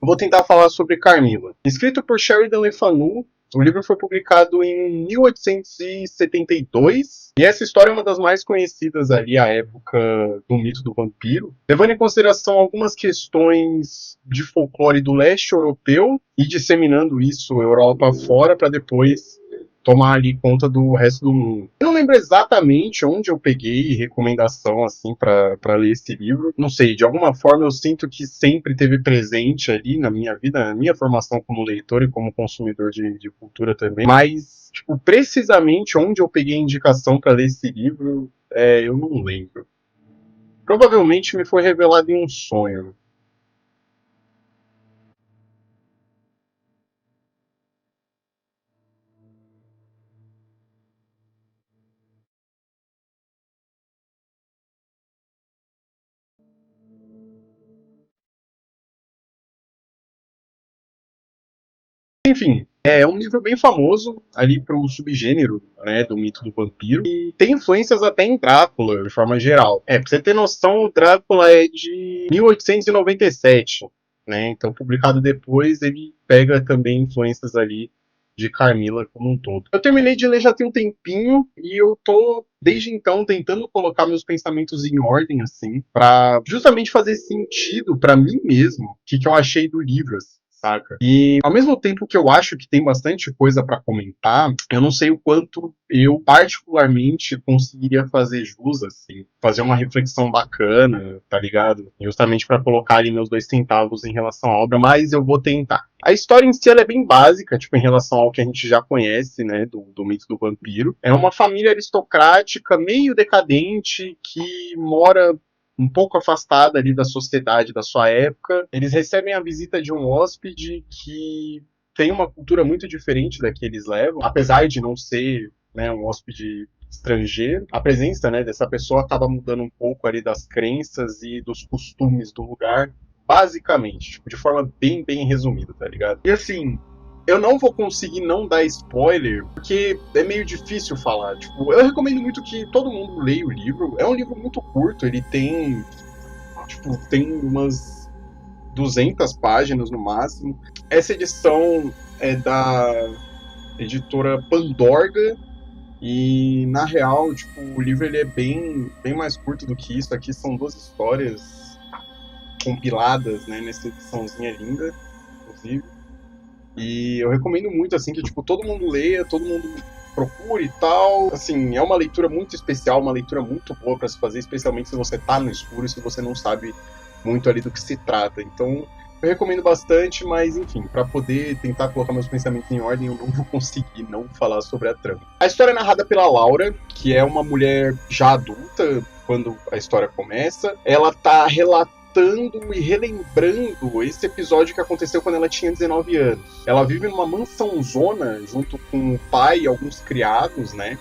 Eu vou tentar falar sobre Carmilla. Escrito por Sheridan Le Fanu, o livro foi publicado em 1872 e essa história é uma das mais conhecidas ali à época do mito do vampiro, levando em consideração algumas questões de folclore do leste europeu e disseminando isso Europa fora para depois tomar ali conta do resto do mundo. Eu não lembro exatamente onde eu peguei recomendação assim para ler esse livro. Não sei, de alguma forma eu sinto que sempre teve presente ali na minha vida, na minha formação como leitor e como consumidor de cultura também. Mas, tipo, precisamente onde eu peguei a indicação para ler esse livro, eu não lembro. Provavelmente me foi revelado em um sonho. Enfim, é um livro bem famoso ali para o subgênero, né, do mito do vampiro e tem influências até em Drácula, de forma geral. Pra você ter noção, o Drácula é de 1897, né? Então, publicado depois, ele pega também influências ali de Carmilla como um todo. Eu terminei de ler já tem um tempinho e eu tô desde então tentando colocar meus pensamentos em ordem assim, para justamente fazer sentido para mim mesmo o que eu achei do livro, assim, saca? E ao mesmo tempo que eu acho que tem bastante coisa para comentar, eu não sei o quanto eu particularmente conseguiria fazer jus, assim, fazer uma reflexão bacana, tá ligado? Justamente para colocar ali meus dois centavos em relação à obra, mas eu vou tentar. A história em si ela é bem básica, tipo, em relação ao que a gente já conhece, né, do mito do vampiro. É uma família aristocrática, meio decadente, que mora um pouco afastada ali da sociedade da sua época. Eles recebem a visita de um hóspede que tem uma cultura muito diferente da que eles levam, apesar de não ser, né, um hóspede estrangeiro. A presença, né, dessa pessoa acaba mudando um pouco ali das crenças e dos costumes do lugar, basicamente, tipo, de forma bem resumida, tá ligado? E assim, eu não vou conseguir não dar spoiler, porque é meio difícil falar. Tipo, eu recomendo muito que todo mundo leia o livro. É um livro muito curto, ele tem, tipo, tem umas 200 páginas no máximo. Essa edição é da editora Pandorga e na real, tipo, o livro ele é bem mais curto do que isso. Aqui são duas histórias compiladas, né, nessa ediçãozinha linda, inclusive. E eu recomendo muito, assim, que, tipo, todo mundo leia, todo mundo procure e tal. Assim, é uma leitura muito especial, uma leitura muito boa para se fazer, especialmente se você tá no escuro e se você não sabe muito ali do que se trata. Então, eu recomendo bastante, mas, enfim, para poder tentar colocar meus pensamentos em ordem, eu não vou conseguir não falar sobre a trama. A história é narrada pela Laura, que é uma mulher já adulta quando a história começa. Ela tá relatando e relembrando esse episódio que aconteceu quando ela tinha 19 anos. Ela vive numa mansãozona junto com o pai e alguns criados, né?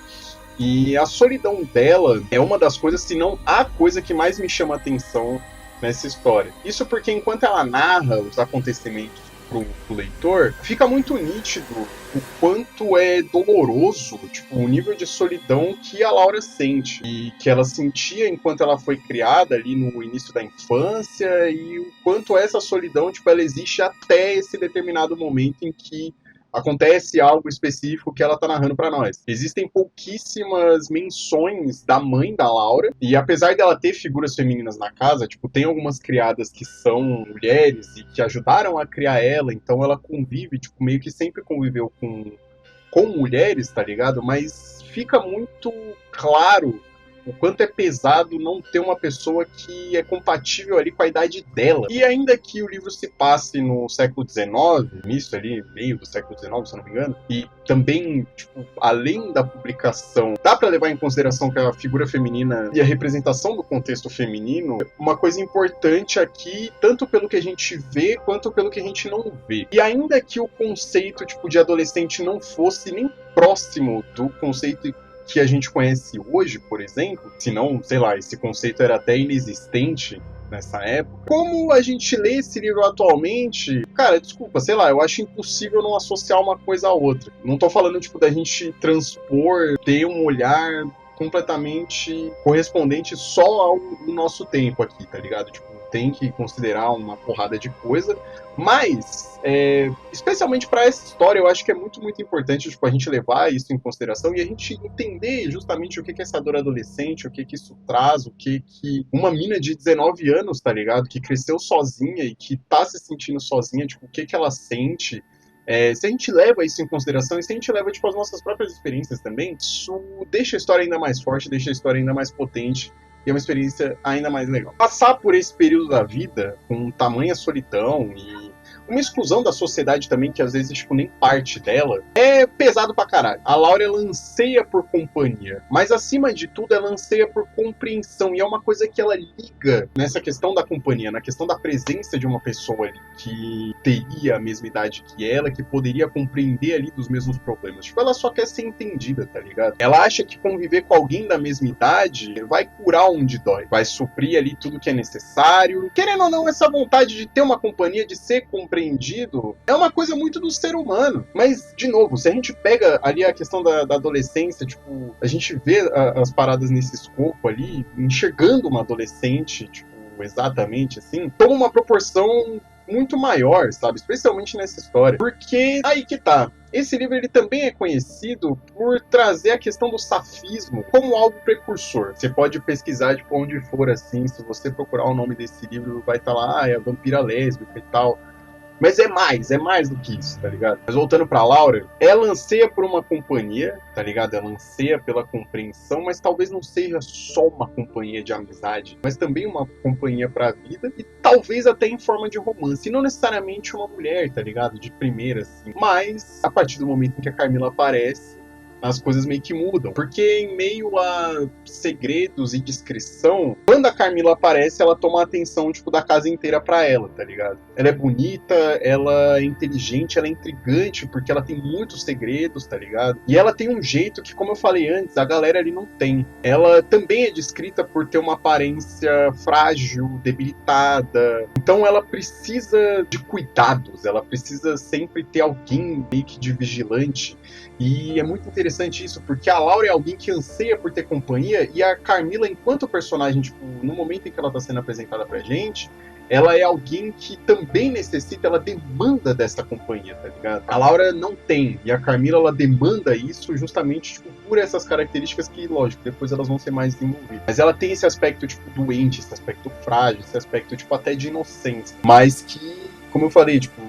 E a solidão dela é uma das coisas, se não a coisa que mais me chama a atenção nessa história. Isso porque enquanto ela narra os acontecimentos pro leitor, fica muito nítido o quanto é doloroso, tipo, o nível de solidão que a Laura sente e que ela sentia enquanto ela foi criada ali no início da infância e o quanto essa solidão, tipo, ela existe até esse determinado momento em que acontece algo específico que ela tá narrando para nós. Existem pouquíssimas menções da mãe da Laura, e apesar dela ter figuras femininas na casa, tipo, tem algumas criadas que são mulheres e que ajudaram a criar ela, então ela convive, tipo, meio que sempre conviveu com mulheres, tá ligado? Mas fica muito claro o quanto é pesado não ter uma pessoa que é compatível ali com a idade dela. E ainda que o livro se passe no século XIX, início ali, meio do século XIX, se eu não me engano, e também, tipo, além da publicação, dá para levar em consideração que a figura feminina e a representação do contexto feminino, uma coisa importante aqui, tanto pelo que a gente vê, quanto pelo que a gente não vê. E ainda que o conceito, tipo, de adolescente não fosse nem próximo do conceito que a gente conhece hoje, por exemplo, se não, sei lá, esse conceito era até inexistente nessa época. Como a gente lê esse livro atualmente, cara, desculpa, sei lá, eu acho impossível não associar uma coisa à outra. Não tô falando, tipo, da gente transpor, ter um olhar completamente correspondente só ao nosso tempo aqui, tá ligado? Tipo, tem que considerar uma porrada de coisa, mas, especialmente para essa história, eu acho que é muito, muito importante tipo, a gente levar isso em consideração e a gente entender justamente o que é essa dor adolescente, o que isso traz, o que uma mina de 19 anos, tá ligado? Que cresceu sozinha e que tá se sentindo sozinha, tipo, o que ela sente. Se a gente leva isso em consideração e se a gente leva tipo, as nossas próprias experiências também, isso deixa a história ainda mais forte, deixa a história ainda mais potente e é uma experiência ainda mais legal. Passar por esse período da vida com tamanha solidão e uma exclusão da sociedade também, que às vezes tipo, nem parte dela, é pesado pra caralho. A Laura ela anseia por companhia, mas acima de tudo ela anseia por compreensão, e é uma coisa que ela liga nessa questão da companhia, na questão da presença de uma pessoa ali que teria a mesma idade que ela, que poderia compreender ali dos mesmos problemas. Tipo, ela só quer ser entendida, tá ligado? Ela acha que conviver com alguém da mesma idade vai curar onde dói, vai suprir ali tudo que é necessário. Querendo ou não, essa vontade de ter uma companhia, de ser compreendido, é uma coisa muito do ser humano. Mas, de novo, se a gente pega ali a questão da adolescência, tipo, a gente vê as paradas nesse escopo ali, enxergando uma adolescente, tipo, exatamente assim, toma uma proporção muito maior, sabe? Especialmente nessa história. Porque aí que tá. Esse livro ele também é conhecido por trazer a questão do safismo como algo precursor. Você pode pesquisar tipo, onde for assim, se você procurar o nome desse livro, vai estar lá, é a vampira lésbica e tal. Mas é mais do que isso, tá ligado? Mas voltando pra Laura, ela anseia por uma companhia, tá ligado? Ela anseia pela compreensão, mas talvez não seja só uma companhia de amizade, mas também uma companhia pra vida e talvez até em forma de romance. E não necessariamente uma mulher, tá ligado? De primeira, assim. Mas, a partir do momento em que a Carmila aparece, as coisas meio que mudam. Porque em meio a segredos e discrição, quando a Carmila aparece, ela toma a atenção, tipo, da casa inteira pra ela, tá ligado? Ela é bonita, ela é inteligente, ela é intrigante, porque ela tem muitos segredos, tá ligado? E ela tem um jeito que, como eu falei antes, a galera ali não tem. Ela também é descrita por ter uma aparência frágil, debilitada. Então ela precisa de cuidados, ela precisa sempre ter alguém meio que de vigilante. E é muito interessante isso, porque a Laura é alguém que anseia por ter companhia, e a Carmila, enquanto personagem, tipo, no momento em que ela tá sendo apresentada pra gente, ela é alguém que também necessita, ela demanda dessa companhia, tá ligado? A Laura não tem, e a Carmila, ela demanda isso justamente, tipo, por essas características que, lógico, depois elas vão ser mais desenvolvidas. Mas ela tem esse aspecto, tipo, doente, esse aspecto frágil, esse aspecto, tipo, até de inocência. Mas que, como eu falei, tipo,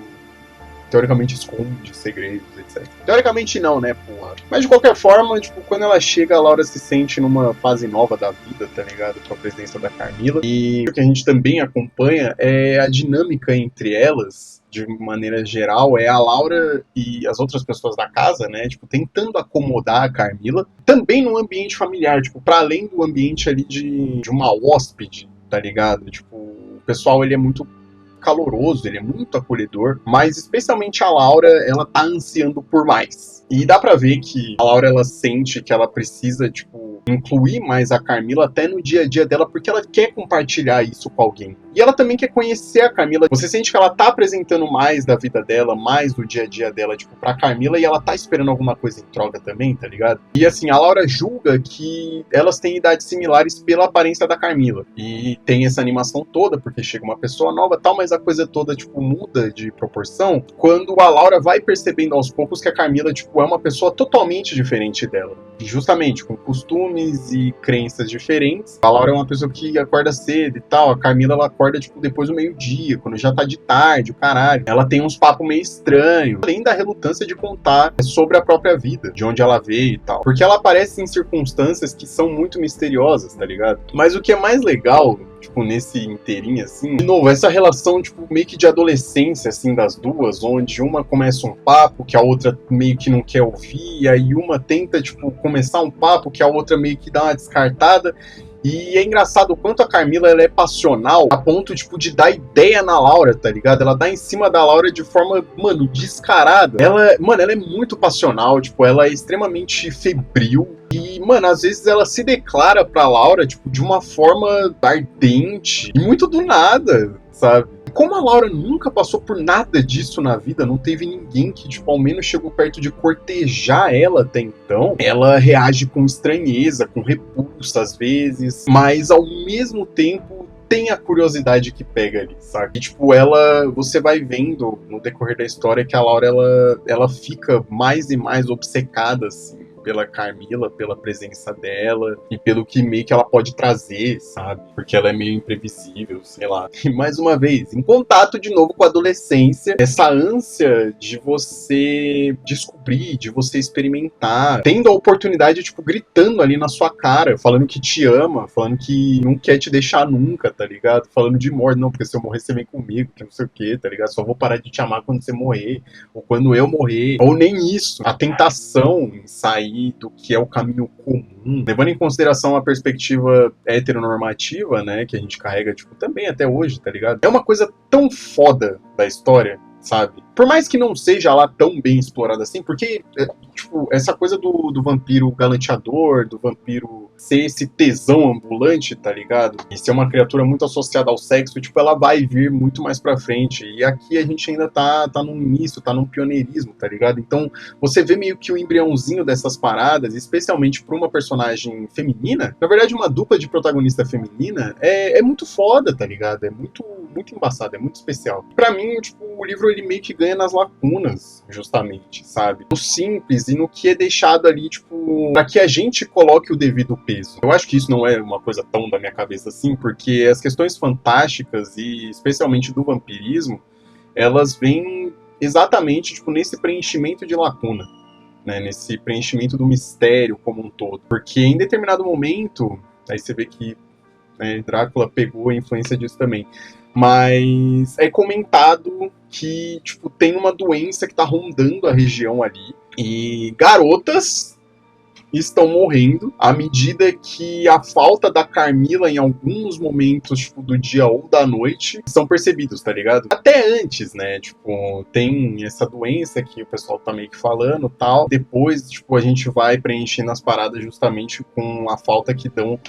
teoricamente esconde segredos, etc. Teoricamente não, né, porra? Mas de qualquer forma, tipo, quando ela chega, a Laura se sente numa fase nova da vida, tá ligado? Com a presença da Carmila. E o que a gente também acompanha é a dinâmica entre elas, de maneira geral, é a Laura e as outras pessoas da casa, né, tipo, tentando acomodar a Carmila, também no ambiente familiar, tipo, para além do ambiente ali de uma hóspede, tá ligado? Tipo, o pessoal, ele é muito caloroso, ele é muito acolhedor, mas especialmente a Laura, ela tá ansiando por mais. E dá pra ver que a Laura, ela sente que ela precisa, tipo, incluir mais a Carmila até no dia a dia dela, porque ela quer compartilhar isso com alguém. E ela também quer conhecer a Carmila. Você sente que ela tá apresentando mais da vida dela, mais do dia a dia dela, tipo, pra Carmila, e ela tá esperando alguma coisa em troca também, tá ligado? E assim, a Laura julga que elas têm idades similares pela aparência da Carmila. E tem essa animação toda, porque chega uma pessoa nova e tal, mas a coisa toda, tipo, muda de proporção quando a Laura vai percebendo aos poucos que a Carmila, tipo, é uma pessoa totalmente diferente dela. E justamente, com costumes e crenças diferentes. A Laura é uma pessoa que acorda cedo e tal, a Carmila, ela acorda, tipo, depois do meio-dia, quando já tá de tarde, o caralho. Ela tem uns papos meio estranhos, além da relutância de contar sobre a própria vida, de onde ela veio e tal. Porque ela aparece em circunstâncias que são muito misteriosas, tá ligado? Mas o que é mais legal, tipo, nesse inteirinho, assim, de novo, essa relação, tipo, meio que de adolescência, assim, das duas, onde uma começa um papo que a outra meio que não quer ouvir, e aí uma tenta, tipo, começar um papo que a outra meio que dá uma descartada. E é engraçado o quanto a Carmila, ela é passional a ponto, tipo, de dar ideia na Laura, tá ligado? Ela dá em cima da Laura de forma, mano, descarada. Ela é muito passional, tipo, ela é extremamente febril. E, mano, às vezes ela se declara pra Laura, tipo, de uma forma ardente e muito do nada, sabe? Como a Laura nunca passou por nada disso na vida, não teve ninguém que, tipo, ao menos chegou perto de cortejar ela até então, ela reage com estranheza, com repulsa às vezes, mas ao mesmo tempo tem a curiosidade que pega ali, sabe? E, tipo, você vai vendo no decorrer da história que a Laura, ela fica mais e mais obcecada, assim, pela Carmilla, pela presença dela e pelo que meio que ela pode trazer, sabe? Porque ela é meio imprevisível, sei lá. E mais uma vez, em contato de novo com a adolescência, essa ânsia de você descobrir, de você experimentar, tendo a oportunidade, tipo, gritando ali na sua cara, falando que te ama, falando que não quer te deixar nunca, tá ligado? Falando de morte, não, porque se eu morrer você vem comigo, que não sei o que, tá ligado? Só vou parar de te amar quando você morrer, ou quando eu morrer, ou nem isso. A tentação em sair do que é o caminho comum, levando em consideração a perspectiva heteronormativa, né, que a gente carrega, tipo, também até hoje, tá ligado? É uma coisa tão foda da história, sabe? Por mais que não seja lá tão bem explorada assim, porque, tipo, essa coisa do vampiro galanteador, do vampiro ser esse tesão ambulante, tá ligado? E ser uma criatura muito associada ao sexo, tipo, ela vai vir muito mais pra frente. E aqui a gente ainda tá no início, tá num pioneirismo, tá ligado? Então, você vê meio que o embriãozinho dessas paradas, especialmente pra uma personagem feminina. Na verdade, uma dupla de protagonista feminina é muito foda, tá ligado? É muito embaçado, é muito especial. Pra mim, tipo, o livro ele meio que ganha nas lacunas, justamente, sabe? No simples e no que é deixado ali, tipo, pra que a gente coloque o devido peso. Eu acho que isso não é uma coisa tão da minha cabeça assim, porque as questões fantásticas e especialmente do vampirismo, elas vêm exatamente, tipo, nesse preenchimento de lacuna, né? Nesse preenchimento do mistério como um todo. Porque em determinado momento, aí você vê que, né, Drácula pegou a influência disso também. Mas é comentado que, tipo, tem uma doença que tá rondando a região ali. E garotas estão morrendo à medida que a falta da Carmilla em alguns momentos, tipo, do dia ou da noite são percebidos, tá ligado? Até antes, né? Tipo, tem essa doença que o pessoal tá meio que falando e tal. Depois, tipo, a gente vai preenchendo as paradas justamente com a falta que dão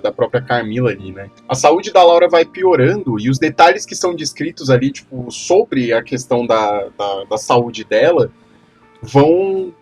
da própria Carmilla ali, né? A saúde da Laura vai piorando e os detalhes que são descritos ali, tipo, sobre a questão da saúde dela vão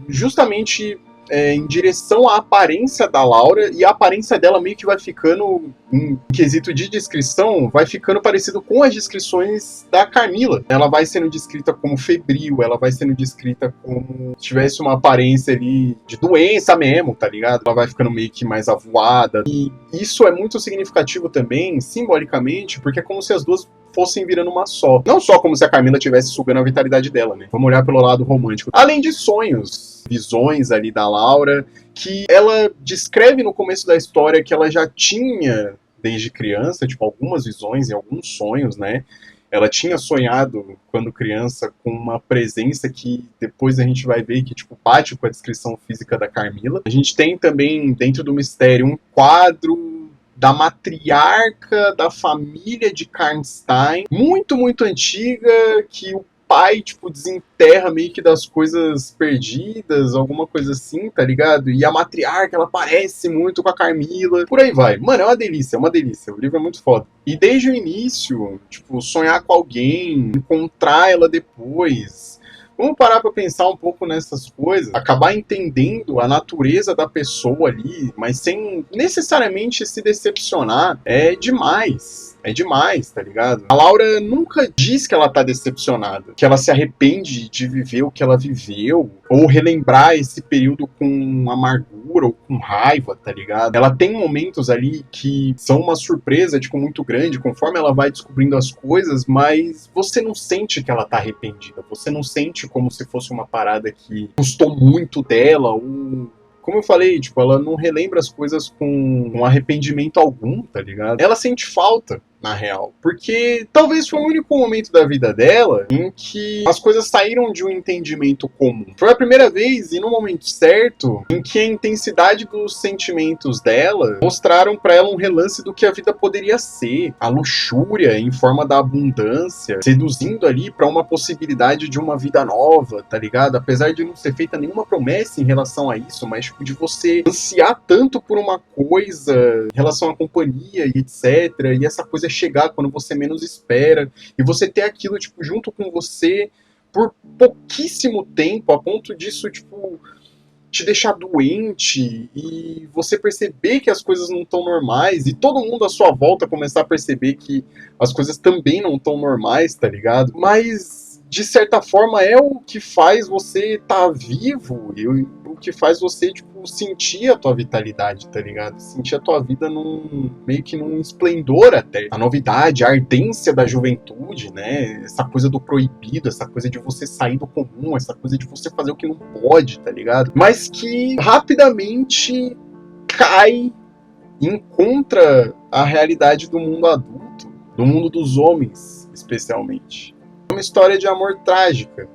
justamente em direção à aparência da Laura, e a aparência dela meio que vai ficando, em quesito de descrição, vai ficando parecido com as descrições da Carmilla. Ela vai sendo descrita como febril, ela vai sendo descrita como se tivesse uma aparência ali de doença mesmo, tá ligado? Ela vai ficando meio que mais avoada. E isso é muito significativo também, simbolicamente, porque é como se as duas fossem virando uma só. Não só como se a Carmilla estivesse sugando a vitalidade dela, né? Vamos olhar pelo lado romântico. Além de sonhos, visões ali da Laura, que ela descreve no começo da história que ela já tinha desde criança, tipo, algumas visões e alguns sonhos, né? Ela tinha sonhado, quando criança, com uma presença que depois a gente vai ver que, tipo, bate com a descrição física da Carmilla. A gente tem também, dentro do mistério, um quadro da matriarca da família de Karnstein, muito antiga, que o pai, tipo, desenterra meio que das coisas perdidas, alguma coisa assim, tá ligado? E a matriarca, ela parece muito com a Carmilla, por aí vai. Mano, é uma delícia, o livro é muito foda. E desde o início, tipo, sonhar com alguém, encontrar ela depois. Vamos parar pra pensar um pouco nessas coisas, acabar entendendo a natureza da pessoa ali, mas sem necessariamente se decepcionar, é demais. É demais, tá ligado? A Laura nunca diz que ela tá decepcionada, que ela se arrepende de viver o que ela viveu, ou relembrar esse período com amargura ou com raiva, tá ligado? Ela tem momentos ali que são uma surpresa, tipo, muito grande, conforme ela vai descobrindo as coisas, mas você não sente que ela tá arrependida, você não sente como se fosse uma parada que custou muito dela, ou... Como eu falei, tipo, ela não relembra as coisas com arrependimento algum, tá ligado? Ela sente falta, na real. Porque talvez foi o único momento da vida dela em que as coisas saíram de um entendimento comum. Foi a primeira vez e no momento certo em que a intensidade dos sentimentos dela mostraram pra ela um relance do que a vida poderia ser. A luxúria em forma da abundância, seduzindo ali pra uma possibilidade de uma vida nova, tá ligado? Apesar de não ser feita nenhuma promessa em relação a isso, mas tipo, de você ansiar tanto por uma coisa em relação à companhia e etc. E essa coisa chegar quando você menos espera, e você ter aquilo, tipo, junto com você por pouquíssimo tempo, a ponto disso, tipo, te deixar doente e você perceber que as coisas não estão normais e todo mundo à sua volta começar a perceber que as coisas também não estão normais, tá ligado? Mas de certa forma é o que faz você estar vivo e o que faz você tipo sentir a tua vitalidade, tá ligado? Sentir a tua vida num meio que num esplendor até. A novidade, a ardência da juventude, né? Essa coisa do proibido, essa coisa de você sair do comum, essa coisa de você fazer o que não pode, tá ligado? Mas que rapidamente cai e encontra a realidade do mundo adulto, do mundo dos homens, especialmente. É uma história de amor trágica,